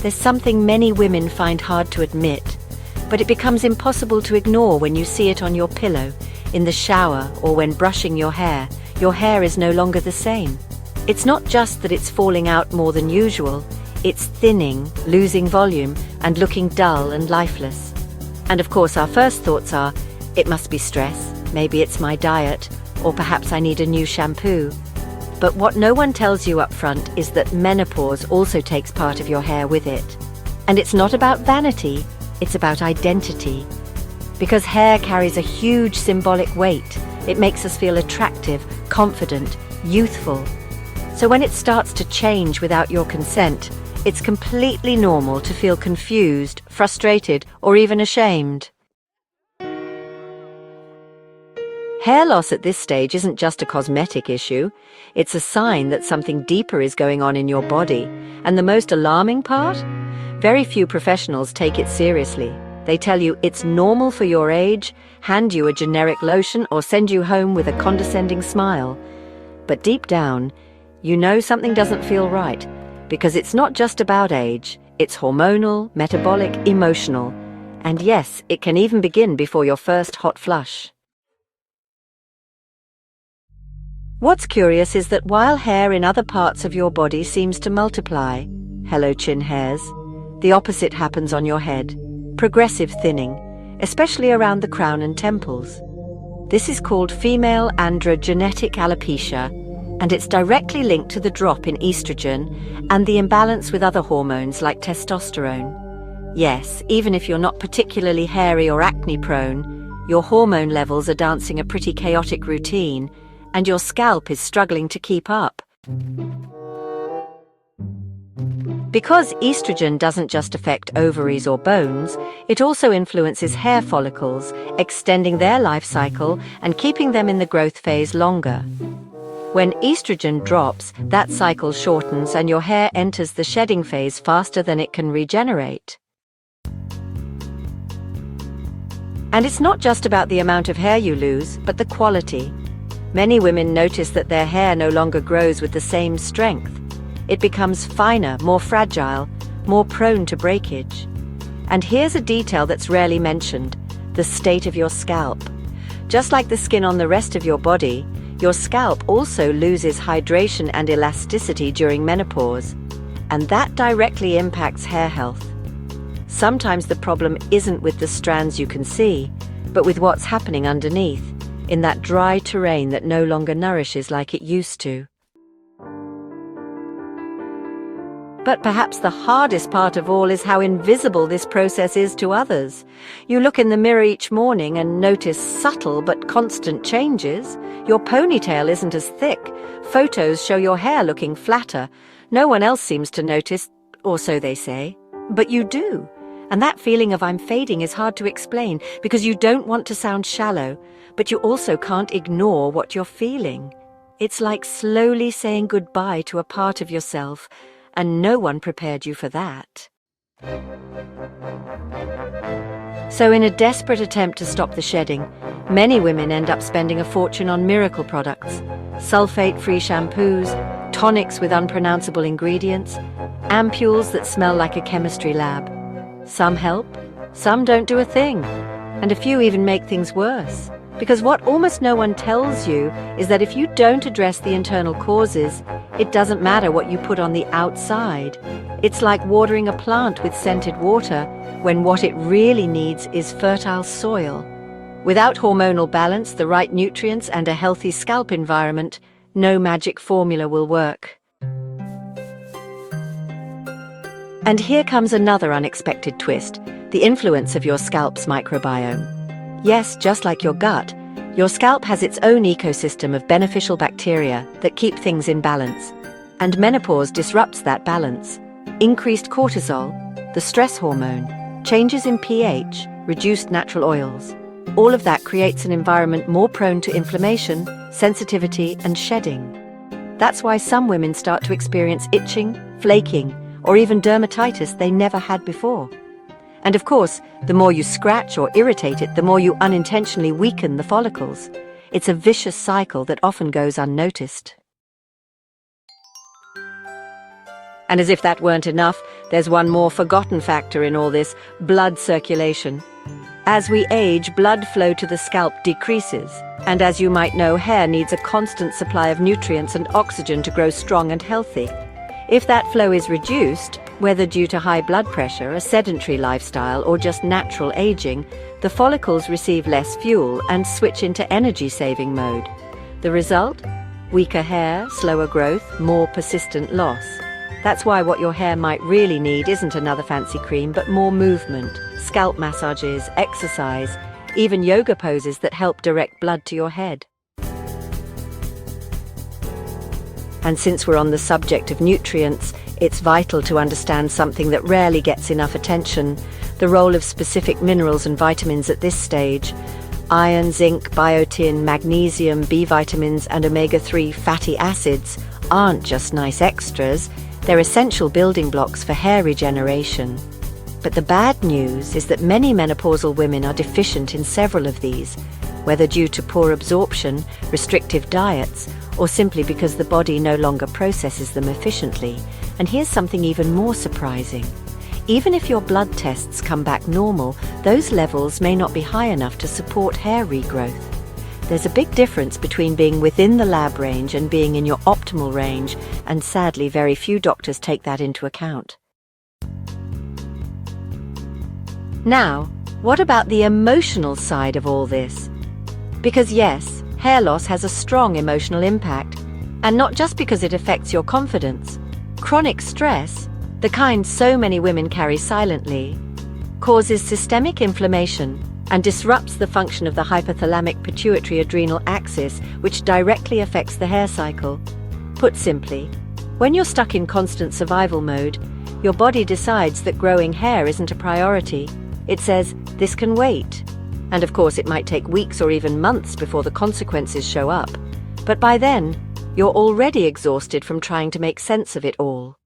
There's something many women find hard to admit, but it becomes impossible to ignore when you see it on your pillow, in the shower, or when brushing your hair. Your hair is no longer the same. It's not just that it's falling out more than usual, it's thinning, losing volume, and looking dull and lifeless. And of course our first thoughts are, it must be stress, maybe it's my diet, or perhaps I need a new shampoo. But what no one tells you up front is that menopause also takes part of your hair with it. And it's not about vanity, it's about identity. Because hair carries a huge symbolic weight. It makes us feel attractive, confident, youthful. So when it starts to change without your consent, it's completely normal to feel confused, frustrated, or even ashamed. Hair loss at this stage isn't just a cosmetic issue. It's a sign that something deeper is going on in your body. And the most alarming part? Very few professionals take it seriously. They tell you it's normal for your age, hand you a generic lotion, or send you home with a condescending smile. But deep down, you know something doesn't feel right, because it's not just about age. It's hormonal, metabolic, emotional. And yes, it can even begin before your first hot flush. What's curious is that while hair in other parts of your body seems to multiply, hello chin hairs, the opposite happens on your head. Progressive thinning, especially around the crown and temples. This is called female androgenetic alopecia, and it's directly linked to the drop in estrogen and the imbalance with other hormones like testosterone. Yes, even if you're not particularly hairy or acne-prone, your hormone levels are dancing a pretty chaotic routine, and your scalp is struggling to keep up. Because estrogen doesn't just affect ovaries or bones, it also influences hair follicles, extending their life cycle and keeping them in the growth phase longer. When estrogen drops, that cycle shortens and your hair enters the shedding phase faster than it can regenerate. And it's not just about the amount of hair you lose, but the quality. Many women notice that their hair no longer grows with the same strength. It becomes finer, more fragile, more prone to breakage. And here's a detail that's rarely mentioned: the state of your scalp. Just like the skin on the rest of your body, your scalp also loses hydration and elasticity during menopause, and that directly impacts hair health. Sometimes the problem isn't with the strands you can see, but with what's happening underneath, in that dry terrain that no longer nourishes like it used to. But perhaps the hardest part of all is how invisible this process is to others. You look in the mirror each morning and notice subtle but constant changes. Your ponytail isn't as thick. Photos show your hair looking flatter. No one else seems to notice, or so they say. But you do. And that feeling of I'm fading is hard to explain, because you don't want to sound shallow, but you also can't ignore what you're feeling. It's like slowly saying goodbye to a part of yourself, and no one prepared you for that. So in a desperate attempt to stop the shedding, many women end up spending a fortune on miracle products, sulfate-free shampoos, tonics with unpronounceable ingredients, ampules that smell like a chemistry lab. Some help, some don't do a thing, and a few even make things worse. Because what almost no one tells you is that if you don't address the internal causes, it doesn't matter what you put on the outside. It's like watering a plant with scented water, when what it really needs is fertile soil. Without hormonal balance, the right nutrients, and a healthy scalp environment, no magic formula will work. And here comes another unexpected twist: the influence of your scalp's microbiome. Yes, just like your gut, your scalp has its own ecosystem of beneficial bacteria that keep things in balance. And menopause disrupts that balance. Increased cortisol, the stress hormone, changes in pH, reduced natural oils. All of that creates an environment more prone to inflammation, sensitivity, and shedding. That's why some women start to experience itching, flaking, or even dermatitis they never had before. And of course, the more you scratch or irritate it, the more you unintentionally weaken the follicles. It's a vicious cycle that often goes unnoticed. And as if that weren't enough, there's one more forgotten factor in all this: blood circulation. As we age, blood flow to the scalp decreases, and as you might know, hair needs a constant supply of nutrients and oxygen to grow strong and healthy. If that flow is reduced, whether due to high blood pressure, a sedentary lifestyle, or just natural aging, the follicles receive less fuel and switch into energy-saving mode. The result? Weaker hair, slower growth, more persistent loss. That's why what your hair might really need isn't another fancy cream, but more movement, scalp massages, exercise, even yoga poses that help direct blood to your head. And since we're on the subject of nutrients, it's vital to understand something that rarely gets enough attention: the role of specific minerals and vitamins at this stage. Iron, zinc, biotin, magnesium, B vitamins, and omega-3 fatty acids aren't just nice extras, they're essential building blocks for hair regeneration. But the bad news is that many menopausal women are deficient in several of these, whether due to poor absorption, restrictive diets, or simply because the body no longer processes them efficiently. And here's something even more surprising. Even if your blood tests come back normal, those levels may not be high enough to support hair regrowth. There's a big difference between being within the lab range and being in your optimal range, and sadly very few doctors take that into account. Now, what about the emotional side of all this? Because yes, hair loss has a strong emotional impact, and not just because it affects your confidence. Chronic stress, the kind so many women carry silently, causes systemic inflammation and disrupts the function of the hypothalamic pituitary adrenal axis, which directly affects the hair cycle. Put simply, when you're stuck in constant survival mode, your body decides that growing hair isn't a priority. It says, this can wait. And of course, it might take weeks or even months before the consequences show up. But by then, you're already exhausted from trying to make sense of it all.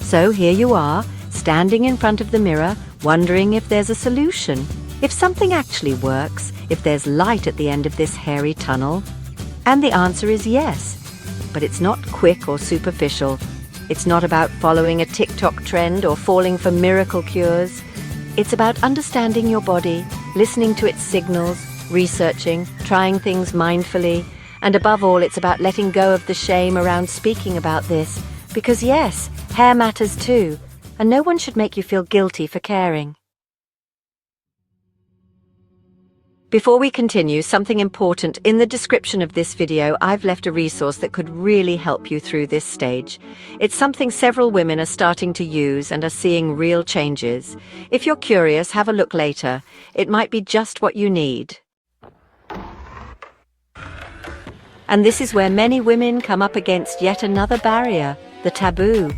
So here you are, standing in front of the mirror, wondering if there's a solution, if something actually works, if there's light at the end of this hairy tunnel. And the answer is yes. But it's not quick or superficial. It's not about following a TikTok trend or falling for miracle cures. It's about understanding your body, listening to its signals, researching, trying things mindfully, and above all, it's about letting go of the shame around speaking about this. Because yes, hair matters too, and no one should make you feel guilty for caring. Before we continue, something important. In the description of this video, I've left a resource that could really help you through this stage. It's something several women are starting to use and are seeing real changes. If you're curious, have a look later. It might be just what you need. And this is where many women come up against yet another barrier, the taboo.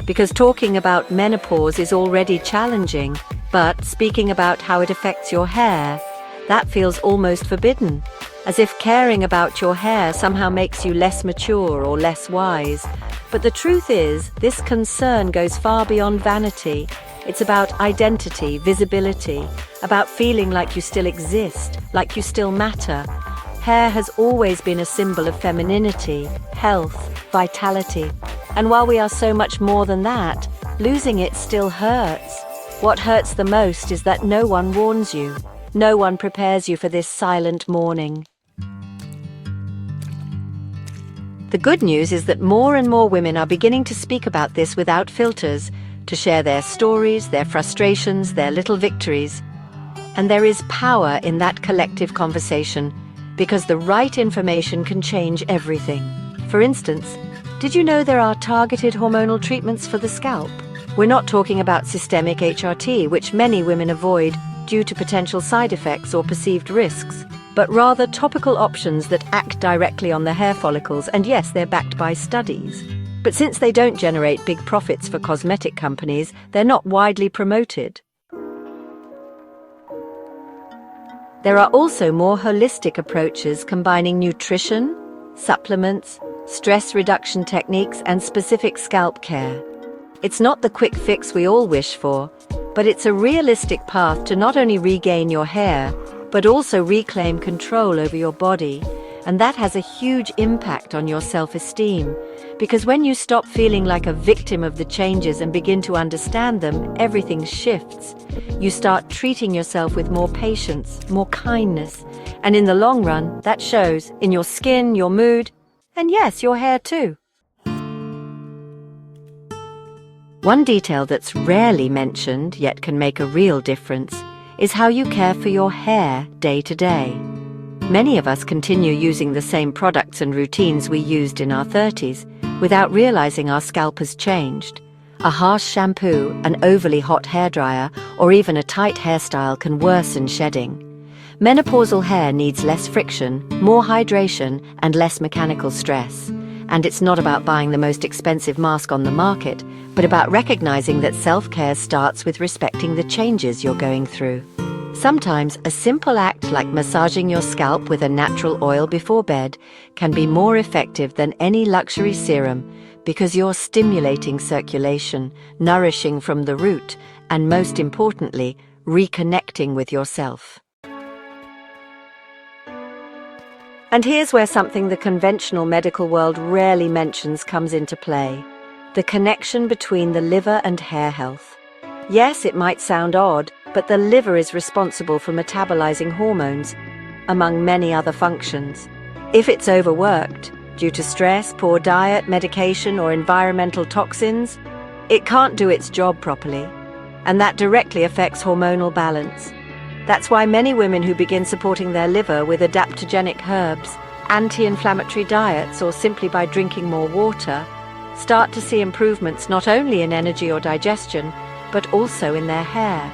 Because talking about menopause is already challenging, but speaking about how it affects your hair, that feels almost forbidden, as if caring about your hair somehow makes you less mature or less wise. But the truth is, this concern goes far beyond vanity. It's about identity, visibility, about feeling like you still exist, like you still matter. Hair has always been a symbol of femininity, health, vitality. And while we are so much more than that, losing it still hurts. What hurts the most is that no one warns you. No one prepares you for this silent mourning. The good news is that more and more women are beginning to speak about this without filters, to share their stories, their frustrations, their little victories. And there is power in that collective conversation, because the right information can change everything. For instance, did you know there are targeted hormonal treatments for the scalp? We're not talking about systemic HRT, which many women avoid due to potential side effects or perceived risks, but rather topical options that act directly on the hair follicles, and yes, they're backed by studies. But since they don't generate big profits for cosmetic companies, they're not widely promoted. There are also more holistic approaches combining nutrition, supplements, stress reduction techniques, and specific scalp care. It's not the quick fix we all wish for, but it's a realistic path to not only regain your hair, but also reclaim control over your body And that has a huge impact on your self-esteem, because when you stop feeling like a victim of the changes and begin to understand them, everything shifts. You start treating yourself with more patience, more kindness, and in the long run, that shows in your skin, your mood, and yes, your hair too. One detail that's rarely mentioned, yet can make a real difference, is how you care for your hair day to day. Many of us continue using the same products and routines we used in our 30s without realizing our scalp has changed. A harsh shampoo, an overly hot hairdryer, or even a tight hairstyle can worsen shedding. Menopausal hair needs less friction, more hydration, and less mechanical stress. And it's not about buying the most expensive mask on the market, but about recognizing that self-care starts with respecting the changes you're going through. Sometimes a simple act like massaging your scalp with a natural oil before bed can be more effective than any luxury serum, because you're stimulating circulation, nourishing from the root, and most importantly, reconnecting with yourself. And here's where something the conventional medical world rarely mentions comes into play: the connection between the liver and hair health. Yes, it might sound odd, but the liver is responsible for metabolizing hormones, among many other functions. If it's overworked, due to stress, poor diet, medication, or environmental toxins, it can't do its job properly, and that directly affects hormonal balance. That's why many women who begin supporting their liver with adaptogenic herbs, anti-inflammatory diets, or simply by drinking more water, start to see improvements not only in energy or digestion, but also in their hair.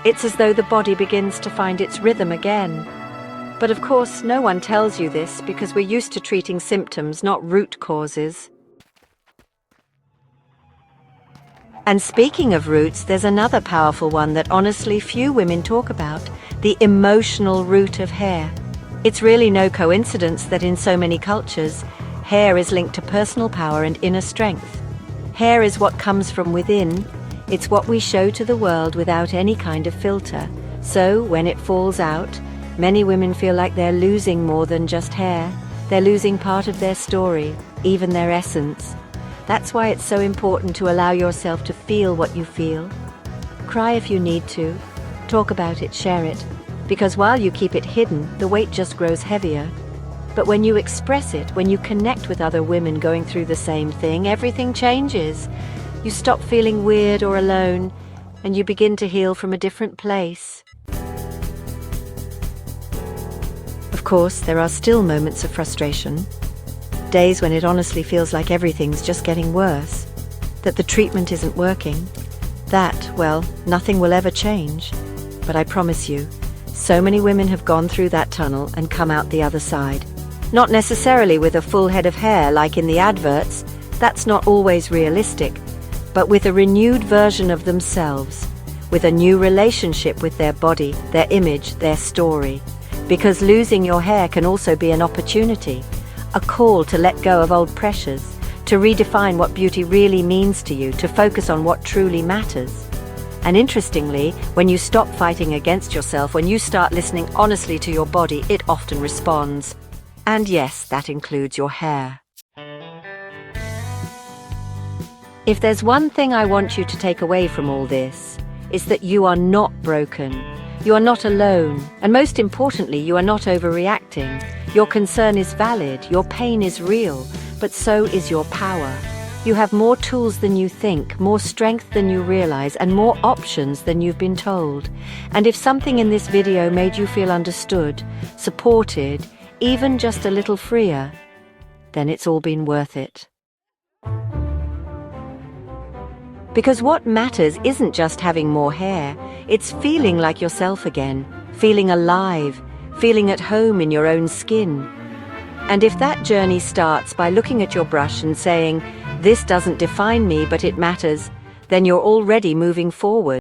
It's as though the body begins to find its rhythm again. But of course, no one tells you this because we're used to treating symptoms, not root causes. And speaking of roots, there's another powerful one that honestly few women talk about: the emotional root of hair. It's really no coincidence that in so many cultures, hair is linked to personal power and inner strength. Hair is what comes from within. It's what we show to the world without any kind of filter. So when it falls out, many women feel like they're losing more than just hair. They're losing part of their story, even their essence. That's why it's so important to allow yourself to feel what you feel. Cry if you need to. Talk about it, share it. Because while you keep it hidden, the weight just grows heavier. But when you express it, when you connect with other women going through the same thing, everything changes. You stop feeling weird or alone, and you begin to heal from a different place. Of course, there are still moments of frustration. Days when it honestly feels like everything's just getting worse, that the treatment isn't working. That, well, nothing will ever change. But I promise you, so many women have gone through that tunnel and come out the other side. Not necessarily with a full head of hair like in the adverts, that's not always realistic, but with a renewed version of themselves, with a new relationship with their body, their image, their story. Because losing your hair can also be an opportunity, a call to let go of old pressures, to redefine what beauty really means to you, to focus on what truly matters. And interestingly, when you stop fighting against yourself, when you start listening honestly to your body, it often responds. And yes, that includes your hair. If there's one thing I want you to take away from all this, it's that you are not broken. You are not alone. And most importantly, you are not overreacting. Your concern is valid, your pain is real, but so is your power. You have more tools than you think, more strength than you realize, and more options than you've been told. And if something in this video made you feel understood, supported, even just a little freer, then it's all been worth it. Because what matters isn't just having more hair, it's feeling like yourself again, feeling alive, feeling at home in your own skin. And if that journey starts by looking at your brush and saying, "This doesn't define me, but it matters," then you're already moving forward.